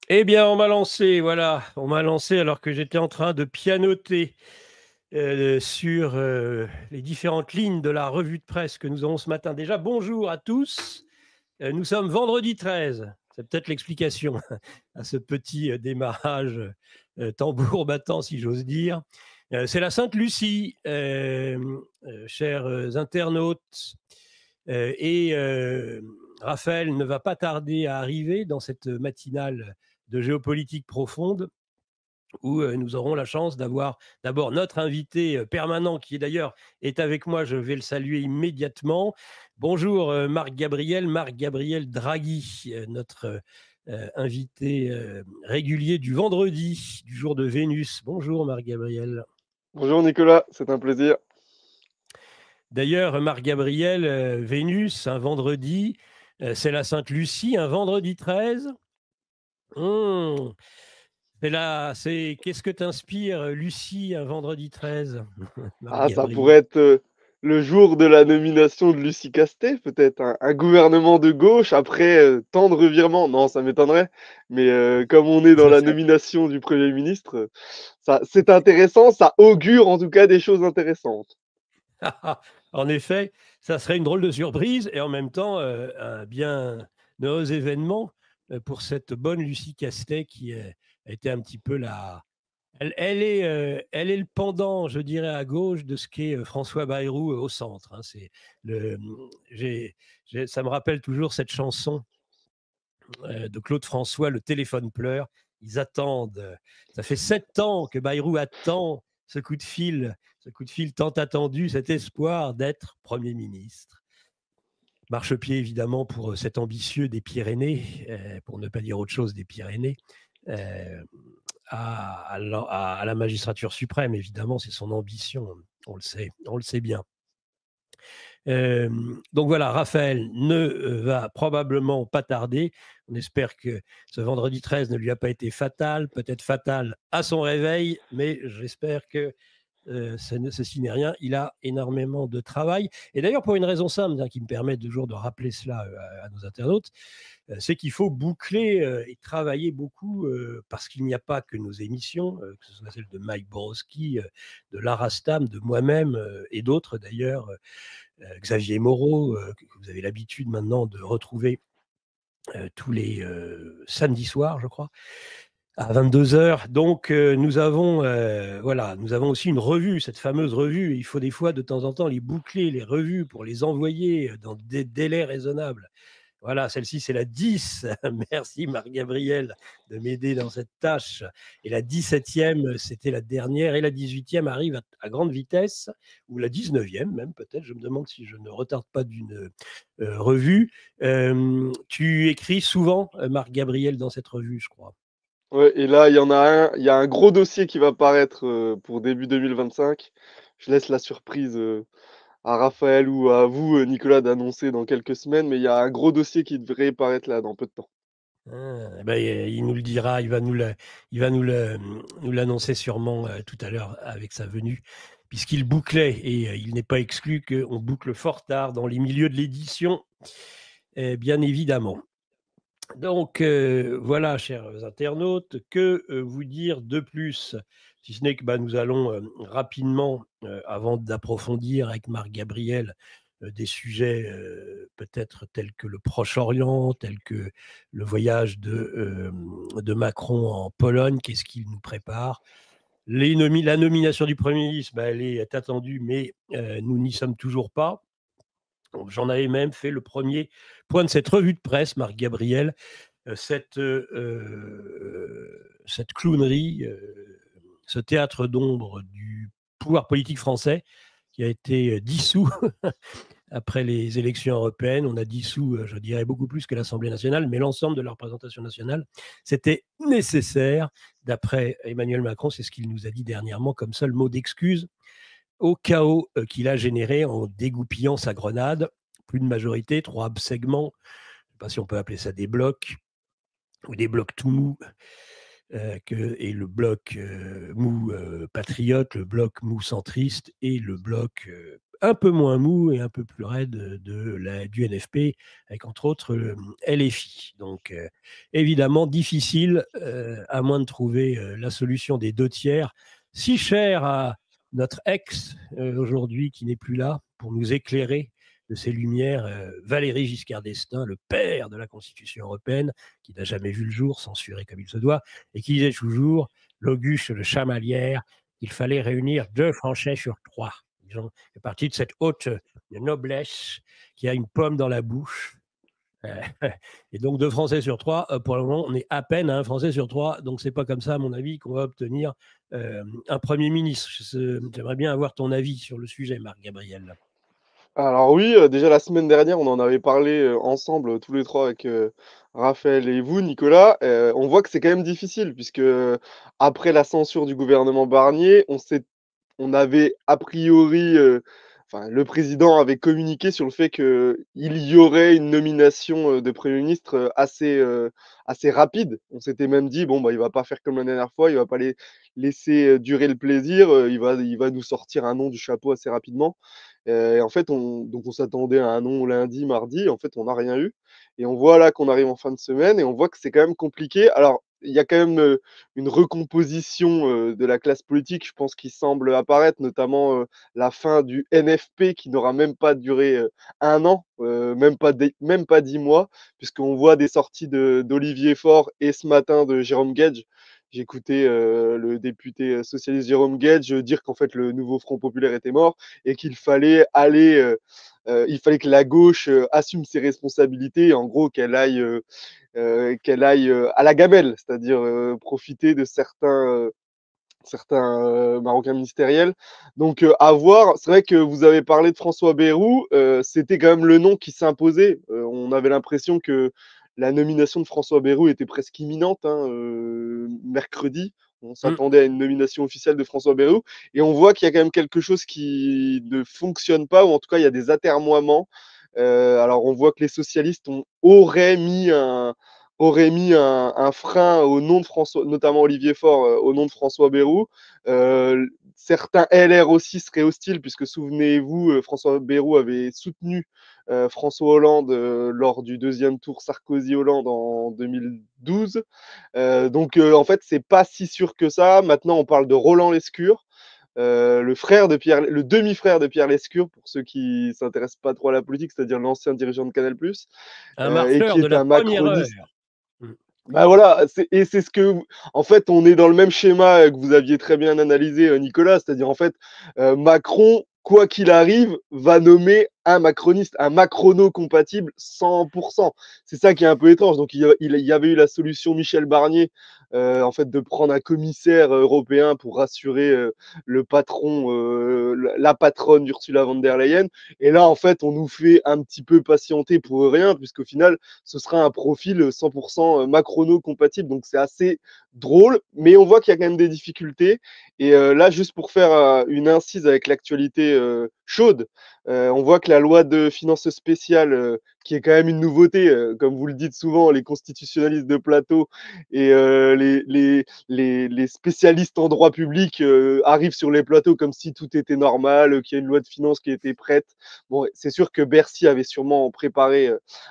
Eh bien, on m'a lancé, voilà, on m'a lancé alors que j'étais en train de pianoter sur les différentes lignes de la revue de presse que nous avons ce matin. Déjà, bonjour à tous. Nous sommes vendredi 13. C'est peut-être l'explication à ce petit démarrage tambour battant, si j'ose dire. C'est la Sainte-Lucie, chers internautes. Et Raphaël ne va pas tarder à arriver dans cette matinale de géopolitique profonde où nous aurons la chance d'avoir d'abord notre invité permanent qui est d'ailleurs est avec moi, je vais le saluer immédiatement. Bonjour Marc Gabriel Draghi, notre invité régulier du vendredi, du jour de Vénus. Bonjour Marc Gabriel. Bonjour Nicolas, c'est un plaisir. D'ailleurs, Marc Gabriel, Vénus, un vendredi, c'est la Sainte-Lucie, un vendredi 13. Mmh. C'est là, c'est qu'est-ce que t'inspire, Lucie, un vendredi 13, Marc Ah, ça Gabriel? pourrait être le jour de la nomination de Lucie Castet, peut-être un gouvernement de gauche après tant de revirements. Non, ça m'étonnerait. Mais comme on est dans Ça la serait nomination du Premier ministre, ça, c'est intéressant, ça augure en tout cas des choses intéressantes. en effet, ça serait une drôle de surprise et en même temps, un bien heureux événement, pour cette bonne Lucie Castet qui, a été un petit peu la elle est le pendant, je dirais, à gauche de ce qu'est, François Bayrou, au centre, hein. C'est le, ça me rappelle toujours cette chanson de Claude François, Le téléphone pleure. Ils attendent. Ça fait 7 ans que Bayrou attend ce coup de fil tant attendu, cet espoir d'être Premier ministre. Marchepied évidemment pour cet ambitieux des Pyrénées, pour ne pas dire autre chose des Pyrénées, euh, à la magistrature suprême, évidemment, c'est son ambition, on le sait bien. Euh, donc voilà, Raphaël ne va probablement pas tarder. On espère que ce vendredi 13 ne lui a pas été fatal, peut-être fatal à son réveil, mais j'espère que ceci n'est rien. Il a énormément de travail. Et d'ailleurs, pour une raison simple, hein, qui me permet toujours de rappeler cela à nos internautes, c'est qu'il faut boucler et travailler beaucoup parce qu'il n'y a pas que nos émissions, que ce soit celle de Mike Borowski, de Lara Stam, de moi-même et d'autres d'ailleurs, Xavier Moreau, que vous avez l'habitude maintenant de retrouver tous les samedis soirs, je crois, à 22 heures. Donc, nous avons aussi une revue, cette fameuse revue. Il faut des fois, de temps en temps, les boucler, les revues, pour les envoyer dans des délais raisonnables. Voilà, celle-ci, c'est la 10. Merci, Marc-Gabriel, de m'aider dans cette tâche. Et la 17e, c'était la dernière. Et la 18e arrive à grande vitesse, ou la 19e même, peut-être. Je me demande si je ne retarde pas d'une revue. Tu écris souvent, Marc-Gabriel, dans cette revue, je crois. Ouais, et là, il y a un gros dossier qui va paraître pour début 2025. Je laisse la surprise à Raphaël ou à vous, Nicolas, d'annoncer dans quelques semaines, mais il y a un gros dossier qui devrait paraître là dans peu de temps. Ah, ben, il nous le dira, il va nous l'annoncer sûrement tout à l'heure avec sa venue, puisqu'il bouclait, et il n'est pas exclu qu'on boucle fort tard dans les milieux de l'édition, bien évidemment. Donc voilà, chers internautes, que vous dire de plus, si ce n'est que bah, nous allons rapidement, avant d'approfondir avec Marc Gabriel des sujets peut-être tels que le Proche-Orient, tels que le voyage de Macron en Pologne, qu'est-ce qu'il nous prépare. La nomination du Premier ministre, bah, elle est attendue, mais nous n'y sommes toujours pas. J'en avais même fait le premier point de cette revue de presse, Marc Gabriel, cette clownerie, ce théâtre d'ombre du pouvoir politique français qui a été dissous après les élections européennes. On a dissous, je dirais, beaucoup plus que l'Assemblée nationale, mais l'ensemble de la représentation nationale. C'était nécessaire, d'après Emmanuel Macron, c'est ce qu'il nous a dit dernièrement comme seul mot d'excuse au chaos qu'il a généré en dégoupillant sa grenade. Plus de majorité, 3 segments, je ne sais pas si on peut appeler ça des blocs, ou des blocs tout mous, et le bloc mou patriote, le bloc mou centriste et le bloc un peu moins mou et un peu plus raide du NFP, avec entre autres le LFI. Donc, évidemment, difficile, à moins de trouver la solution des 2 tiers, si chère à notre ex aujourd'hui qui n'est plus là pour nous éclairer de ses lumières, Valéry Giscard d'Estaing, le père de la Constitution européenne, qui n'a jamais vu le jour, censuré comme il se doit, et qui disait toujours, l'Auguste de Chamalières, qu'il fallait réunir 2 Français sur 3. Ils ont fait partie de cette haute noblesse qui a une pomme dans la bouche. Et donc 2 Français sur 3, pour le moment, on est à peine à 1 Français sur 3, donc c'est pas comme ça, à mon avis, qu'on va obtenir un Premier ministre. J'aimerais bien avoir ton avis sur le sujet, Marc Gabriel. Alors oui, déjà la semaine dernière, on en avait parlé, ensemble, tous les 3 avec, Raphaël et vous, Nicolas. On voit que c'est quand même difficile puisque, après la censure du gouvernement Barnier, on avait a priori, enfin le président avait communiqué sur le fait qu'il y aurait une nomination, de Premier ministre, assez rapide. On s'était même dit: «Bon, bah, il va pas faire comme la dernière fois, il va pas laisser, durer le plaisir, il va nous sortir un nom du chapeau assez rapidement». Et en fait, on s'attendait à un nom lundi, mardi. En fait, on n'a rien eu. Et on voit là qu'on arrive en fin de semaine et on voit que c'est quand même compliqué. Alors, il y a quand même une recomposition de la classe politique, je pense, qui semble apparaître, notamment la fin du NFP qui n'aura même pas duré 1 an, même pas 10 mois, puisqu'on voit des sorties d'Olivier Faure et ce matin de Jérôme Guedj. J'ai écouté le député socialiste Jérôme Guedj dire qu'en fait le nouveau Front populaire était mort et qu'il fallait il fallait que la gauche assume ses responsabilités, en gros qu'elle aille à la gamelle, c'est-à-dire profiter de certains Marocains ministériels. Donc à voir, c'est vrai que vous avez parlé de François Bayrou, c'était quand même le nom qui s'imposait. On avait l'impression que la nomination de François Bayrou était presque imminente, hein, mercredi. On Mm. s'attendait à une nomination officielle de François Bayrou. Et on voit qu'il y a quand même quelque chose qui ne fonctionne pas, ou en tout cas, il y a des atermoiements. Alors, on voit que les socialistes auraient mis un frein au nom de François, notamment Olivier Faure, au nom de François Bayrou. Certains LR aussi seraient hostiles, puisque souvenez-vous, François Bayrou avait soutenu François Hollande lors du deuxième tour Sarkozy-Hollande en 2012. Donc en fait, c'est pas si sûr que ça. Maintenant, on parle de Roland Lescure, le demi-frère de Pierre Lescure, pour ceux qui s'intéressent pas trop à la politique, c'est-à-dire l'ancien dirigeant de Canal+, Un et qui marqueur de est la un première macroniste. heure. Mm. Bah voilà, c'est ce que, en fait, on est dans le même schéma que vous aviez très bien analysé, Nicolas, c'est-à-dire en fait, Macron, quoi qu'il arrive, va nommer un macroniste, un macrono-compatible 100%. C'est ça qui est un peu étrange. Donc il y avait eu la solution Michel Barnier, en fait, de prendre un commissaire européen pour rassurer le patron, la patronne Ursula von der Leyen. Et là, en fait, on nous fait un petit peu patienter pour rien, puisqu'au final, ce sera un profil 100% macrono-compatible. Donc c'est assez drôle, mais on voit qu'il y a quand même des difficultés. Et là, juste pour faire une incise avec l'actualité chaude, on voit que la loi de finances spéciales, qui est quand même une nouveauté, comme vous le dites souvent, les constitutionnalistes de plateau et les spécialistes en droit public arrivent sur les plateaux comme si tout était normal, qu'il y a une loi de finances qui était prête. Bon, c'est sûr que Bercy avait sûrement préparé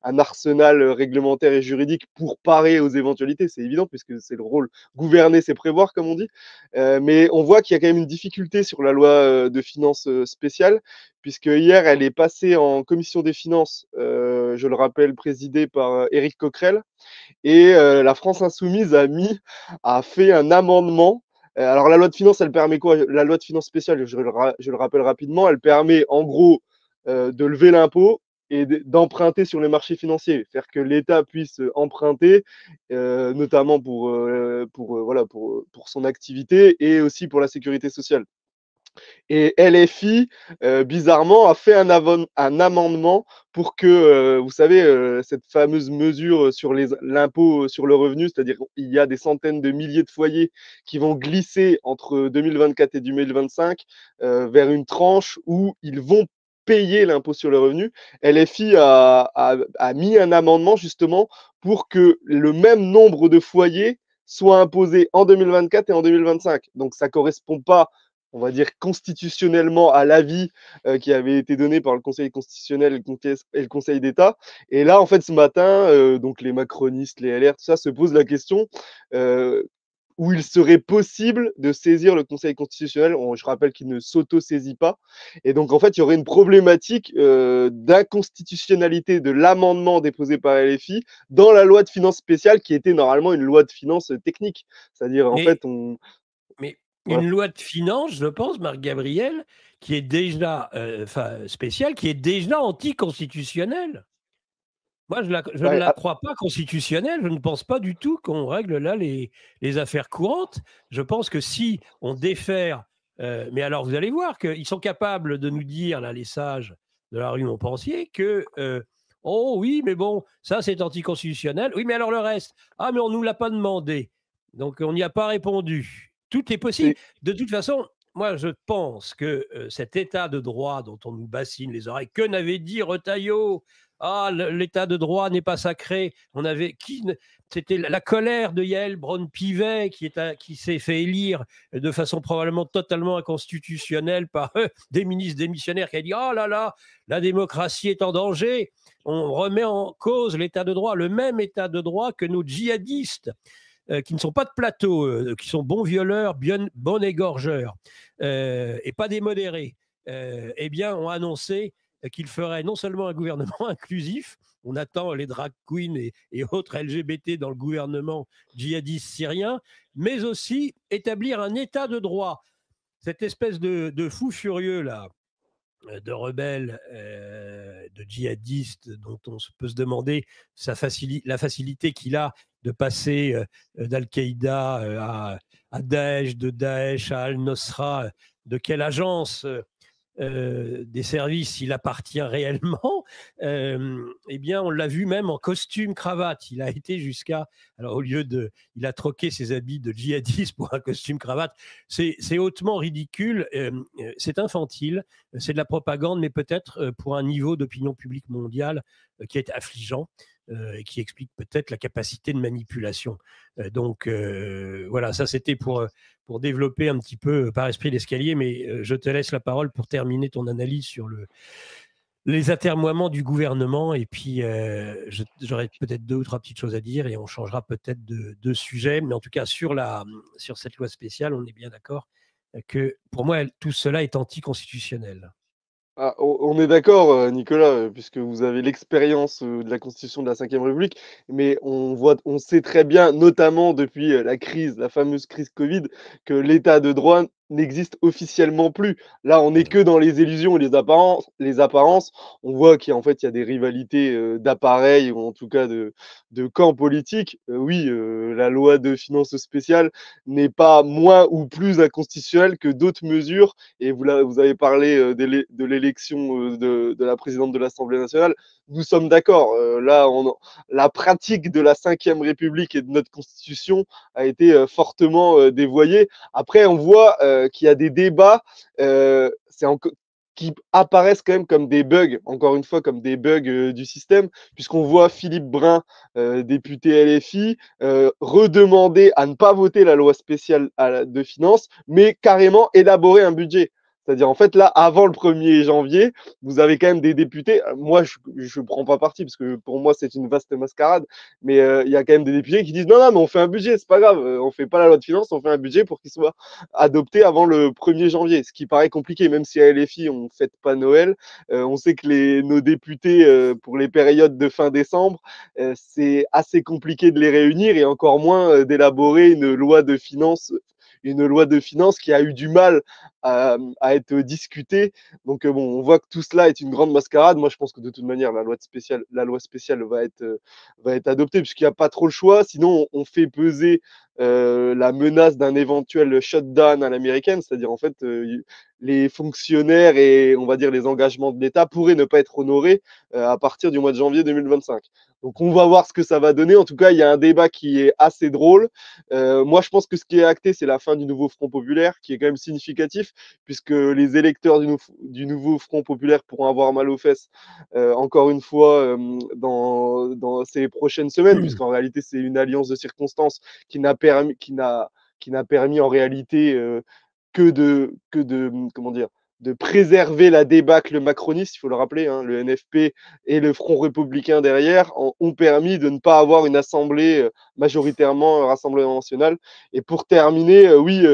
un arsenal réglementaire et juridique pour parer aux éventualités, c'est évident, puisque c'est le rôle. Gouverner, c'est prévoir, comme on dit. Mais on voit qu'il y a quand même une difficulté sur la loi de finances spéciale, puisque hier, elle est passée en commission des finances, je le rappelle, présidée par Éric Coquerel. Et la France insoumise a fait un amendement. Alors la loi de finances, elle permet quoi? La loi de finances spéciale, je le rappelle rapidement, elle permet en gros de lever l'impôt et d'emprunter sur les marchés financiers, faire que l'État puisse emprunter, notamment voilà, pour son activité et aussi pour la sécurité sociale. Et LFI, bizarrement, a fait un amendement pour que, vous savez, cette fameuse mesure sur l'impôt sur le revenu, c'est-à-dire qu'il y a des centaines de milliers de foyers qui vont glisser entre 2024 et 2025 vers une tranche où ils vont payer l'impôt sur le revenu. LFI a mis un amendement justement pour que le même nombre de foyers soit imposé en 2024 et en 2025. Donc ça ne correspond pas on va dire, constitutionnellement à l'avis qui avait été donné par le Conseil constitutionnel et le Conseil d'État. Et là, en fait, ce matin, donc les macronistes, les LR, tout ça, se posent la question euh, où il serait possible de saisir le Conseil constitutionnel. Je rappelle qu'il ne s'auto-saisit pas. Et donc, en fait, il y aurait une problématique d'inconstitutionnalité de l'amendement déposé par LFI dans la loi de finances spéciale qui était normalement une loi de finances technique. C'est-à-dire, en Mais fait, on... Mais Ouais. une loi de finances, je pense, Marc Gabriel, qui est déjà spéciale, qui est déjà anticonstitutionnelle. Moi, je ne Ouais, la crois pas constitutionnelle. Je ne pense pas du tout qu'on règle là les affaires courantes. Je pense que si on défère, mais alors vous allez voir qu'ils sont capables de nous dire, là, les sages de la rue Montpensier, que oh oui, mais bon, ça c'est anticonstitutionnel. Oui, mais alors le reste, ah, mais on ne nous l'a pas demandé. Donc on n'y a pas répondu. Tout est possible. c'est De toute façon, moi, je pense que cet état de droit dont on nous bassine les oreilles, que n'avait dit Retailleau, ah, l'état de droit n'est pas sacré. On avait c'était la colère de Yael Braun-Pivet qui s'est fait élire de façon probablement totalement inconstitutionnelle par des ministres démissionnaires qui a dit oh là là, la démocratie est en danger. On remet en cause l'état de droit, le même état de droit que nos djihadistes. Qui ne sont pas de plateau, qui sont bons violeurs, bons égorgeurs, et pas des modérés, eh bien, ont annoncé qu'il ferait non seulement un gouvernement inclusif, on attend les drag queens et autres LGBT dans le gouvernement djihadiste syrien, mais aussi établir un état de droit. Cette espèce de fou furieux là, de rebelles, de djihadistes, dont on peut se demander la facilité qu'il a de passer d'Al-Qaïda à Daesh, de Daesh à Al-Nosra, de quelle agence des services il appartient réellement, eh bien, on l'a vu même en costume cravate. Il a été jusqu'à, alors au lieu de, il a troqué ses habits de djihadiste pour un costume cravate. C'est hautement ridicule, c'est infantile, c'est de la propagande, mais peut-être pour un niveau d'opinion publique mondiale qui est affligeant. Et qui explique peut-être la capacité de manipulation. Donc voilà, ça c'était pour développer un petit peu par esprit d'escalier, mais je te laisse la parole pour terminer ton analyse sur les atermoiements du gouvernement. Et puis, j'aurais peut-être deux ou trois petites choses à dire et on changera peut-être de sujet. Mais en tout cas, sur cette loi spéciale, on est bien d'accord que pour moi, tout cela est anticonstitutionnel. Ah, on est d'accord, Nicolas, puisque vous avez l'expérience, de la constitution de la Ve République, mais on sait très bien, notamment depuis, la crise, la fameuse crise Covid, que l'état de droit n'existe officiellement plus. Là, on n'est que dans les illusions et les apparences. On voit en fait, il y a des rivalités, d'appareils ou en tout cas de camps politiques. Oui, la loi de finances spéciale n'est pas moins ou plus inconstitutionnelle que d'autres mesures et vous avez parlé de l'élection de la présidente de l'Assemblée nationale. Nous sommes d'accord. La pratique de la Ve République et de notre Constitution a été fortement dévoyée. Après, on voit qu'il y a des débats qui apparaissent quand même comme des bugs, encore une fois, comme des bugs du système, puisqu'on voit Philippe Brun, député LFI, redemander à ne pas voter la loi spéciale de finances, mais carrément élaborer un budget. C'est-à-dire, en fait, là, avant le 1er janvier, vous avez quand même des députés. Moi, je ne prends pas parti parce que pour moi, c'est une vaste mascarade. Mais il y a quand même des députés qui disent non, non, mais on fait un budget, c'est pas grave. On ne fait pas la loi de finances, on fait un budget pour qu'il soit adopté avant le 1er janvier. Ce qui paraît compliqué, même si à LFI, on ne fête pas Noël. On sait que nos députés, pour les périodes de fin décembre, c'est assez compliqué de les réunir et encore moins d'élaborer une loi de finances qui a eu du mal à être discutée. Donc bon, on voit que tout cela est une grande mascarade. Moi, je pense que de toute manière, la loi spéciale va être adoptée puisqu'il n'y a pas trop le choix. Sinon, on fait peser la menace d'un éventuel shutdown à l'américaine, c'est-à-dire en fait les fonctionnaires et on va dire les engagements de l'État pourraient ne pas être honorés à partir du mois de janvier 2025. Donc on va voir ce que ça va donner. En tout cas, il y a un débat qui est assez drôle. Moi, je pense que ce qui est acté, c'est la fin du nouveau Front populaire, qui est quand même significatif, puisque les électeurs du nouveau Front populaire pourront avoir mal aux fesses, encore une fois, dans ces prochaines semaines, puisqu'en réalité, c'est une alliance de circonstances qui n'a permis en réalité comment dire, de préserver la débâcle macroniste, il faut le rappeler, hein, le NFP et le Front républicain derrière ont permis de ne pas avoir une assemblée majoritairement Rassemblement national. Et pour terminer, oui,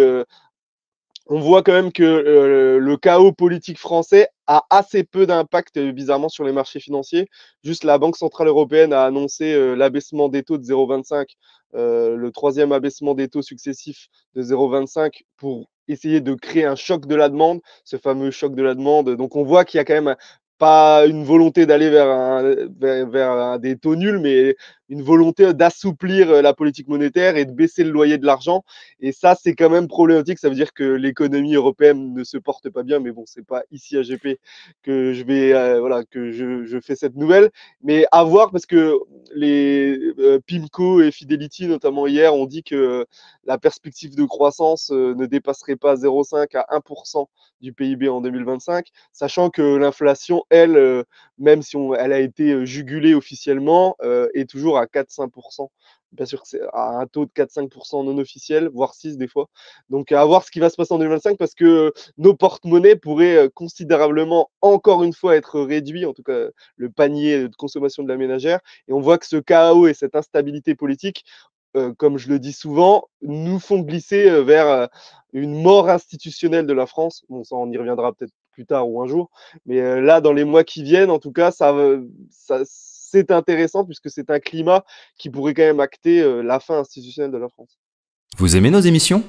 on voit quand même que le chaos politique français a assez peu d'impact, bizarrement, sur les marchés financiers. Juste la Banque centrale européenne a annoncé l'abaissement des taux de 0,25, le troisième abaissement des taux successifs de 0,25 pour essayer de créer un choc de la demande, ce fameux choc de la demande. Donc on voit qu'il y a quand même pas une volonté d'aller vers des taux nuls, mais une volonté d'assouplir la politique monétaire et de baisser le loyer de l'argent. Et ça, c'est quand même problématique. Ça veut dire que l'économie européenne ne se porte pas bien. Mais bon, c'est pas ici à GP que je vais, voilà, que je fais cette nouvelle. Mais à voir, parce que les PIMCO et Fidelity, notamment hier, ont dit que la perspective de croissance ne dépasserait pas 0,5 à 1% du PIB en 2025, sachant que l'inflation, elle, même si elle a été jugulée officiellement, est toujours à 4-5%. Bien sûr que c'est à un taux de 4-5% non officiel, voire 6 des fois. Donc à voir ce qui va se passer en 2025, parce que nos porte-monnaies pourraient considérablement, encore une fois, être réduits, en tout cas le panier de consommation de la ménagère. Et on voit que ce chaos et cette instabilité politique, comme je le dis souvent, nous font glisser vers une mort institutionnelle de la France. Bon, ça, on y reviendra peut-être plus tard ou un jour. Mais là, dans les mois qui viennent, en tout cas, c'est intéressant, puisque c'est un climat qui pourrait quand même acter la fin institutionnelle de la France. Vous aimez nos émissions ?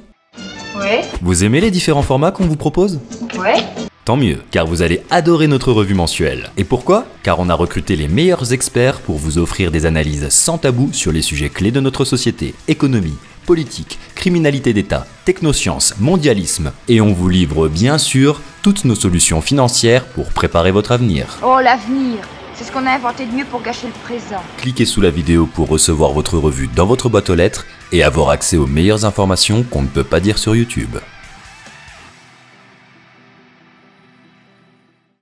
Ouais. Vous aimez les différents formats qu'on vous propose ? Ouais. Tant mieux, car vous allez adorer notre revue mensuelle. Et pourquoi ? Car on a recruté les meilleurs experts pour vous offrir des analyses sans tabou sur les sujets clés de notre société, économie, politique, criminalité d'État, technosciences, mondialisme. Et on vous livre bien sûr toutes nos solutions financières pour préparer votre avenir. Oh, l'avenir, c'est ce qu'on a inventé de mieux pour gâcher le présent. Cliquez sous la vidéo pour recevoir votre revue dans votre boîte aux lettres et avoir accès aux meilleures informations qu'on ne peut pas dire sur YouTube.